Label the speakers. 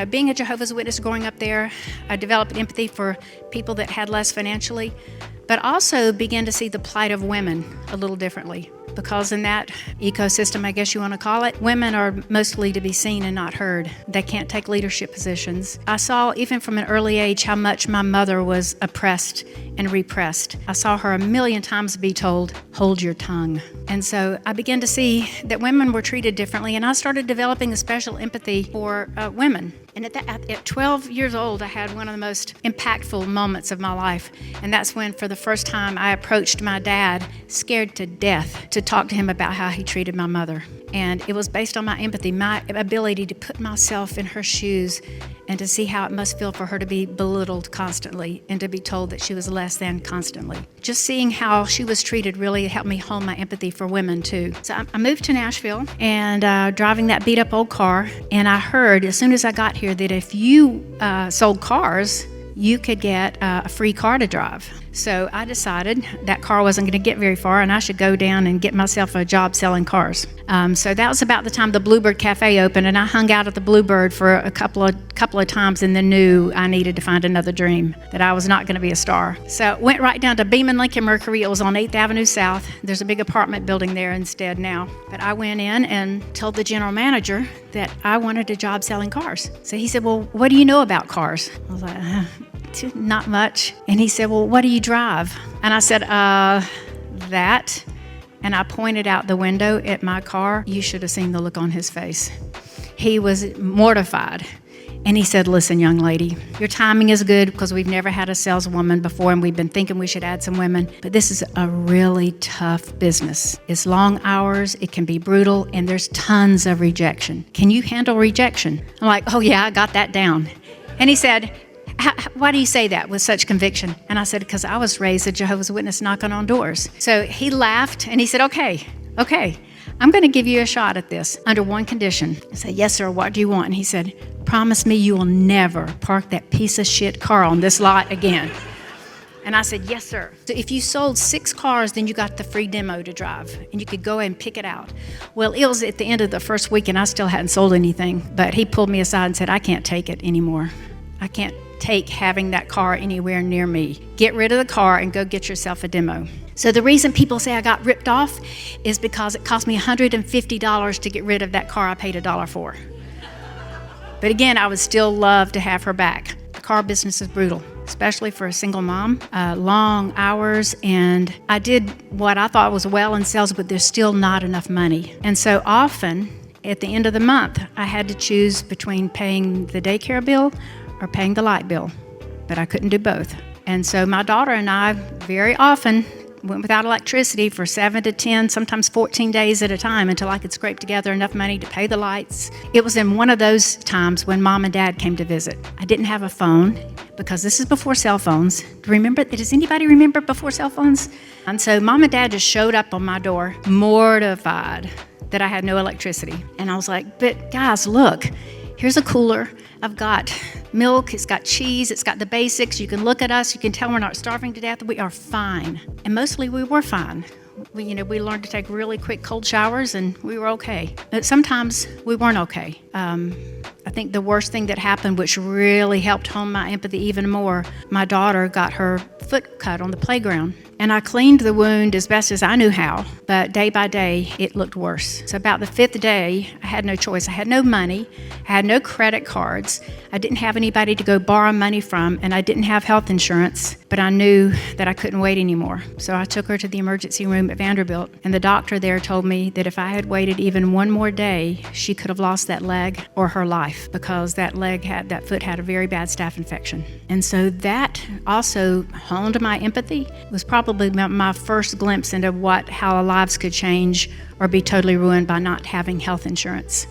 Speaker 1: being a Jehovah's Witness growing up there, I developed empathy for people that had less financially, but also began to see the plight of women a little differently. Because in that ecosystem, I guess you want to call it, women are mostly to be seen and not heard. They can't take leadership positions. I saw, even from an early age, how much my mother was oppressed and repressed. I saw her a million times be told, hold your tongue. And so I began to see that women were treated differently, and I started developing a special empathy for women. And at 12 years old, I had one of the most impactful moments of my life. And that's when, for the first time, I approached my dad, scared to death, to talk to him about how he treated my mother. And it was based on my empathy, my ability to put myself in her shoes and to see how it must feel for her to be belittled constantly and to be told that she was less than constantly. Just seeing how she was treated really helped me hone my empathy for women too. So I moved to Nashville and driving that beat up old car, and I heard as soon as I got here that if you sold cars, you could get a free car to drive. So I decided that car wasn't going to get very far and I should go down and get myself a job selling cars. So that was about the time the Bluebird Cafe opened, and I hung out at the Bluebird for a couple of times and then knew I needed to find another dream, that I was not going to be a star. So went right down to Beeman Lincoln Mercury. It was on 8th Avenue South. There's a big apartment building there instead now. But I went in and told the general manager that I wanted a job selling cars. So he said, well, what do you know about cars? I was like, not much. And he said, well, what do you drive? And I said, that. And I pointed out the window at my car. You should have seen the look on his face. He was mortified. And he said, listen, young lady, your timing is good because we've never had a saleswoman before and we've been thinking we should add some women. But this is a really tough business. It's long hours, it can be brutal, and there's tons of rejection. Can you handle rejection? I'm like, oh yeah, I got that down. And he said, why do you say that with such conviction? And I said, because I was raised a Jehovah's Witness knocking on doors. So he laughed and he said, okay, I'm going to give you a shot at this under one condition. I said, yes, sir, what do you want? And he said, promise me you will never park that piece of shit car on this lot again. And I said, yes, sir. So if you sold 6 cars, then you got the free demo to drive and you could go and pick it out. Well, it was at the end of the first week and I still hadn't sold anything, but he pulled me aside and said, I can't take it anymore. I can't take having that car anywhere near me. Get rid of the car and go get yourself a demo. So the reason people say I got ripped off is because it cost me $150 to get rid of that car I paid $1 for. But again, I would still love to have her back. The car business is brutal, especially for a single mom. Long hours, and I did what I thought was well in sales, but there's still not enough money. And so often, at the end of the month, I had to choose between paying the daycare bill or paying the light bill, but I couldn't do both. And so my daughter and I very often went without electricity for 7 to 10, sometimes 14 days at a time until I could scrape together enough money to pay the lights. It was in one of those times when Mom and Dad came to visit. I didn't have a phone because this is before cell phones. Does anybody remember before cell phones? And so Mom and Dad just showed up on my door, mortified that I had no electricity. And I was like, but guys, look, here's a cooler. I've got milk, it's got cheese, it's got the basics. You can look at us, you can tell we're not starving to death. We are fine. And mostly we were fine. We learned to take really quick cold showers and we were okay. But sometimes we weren't okay. I think the worst thing that happened, which really helped hone my empathy even more, my daughter got her foot cut on the playground. And I cleaned the wound as best as I knew how, but day by day, it looked worse. So about the 5th day, I had no choice. I had no money. I had no credit cards. I didn't have anybody to go borrow money from, and I didn't have health insurance, but I knew that I couldn't wait anymore. So I took her to the emergency room at Vanderbilt, and the doctor there told me that if I had waited even one more day, she could have lost that leg or her life, because that foot had a very bad staph infection. And so that also honed my empathy. It was probably my first glimpse into how lives could change or be totally ruined by not having health insurance.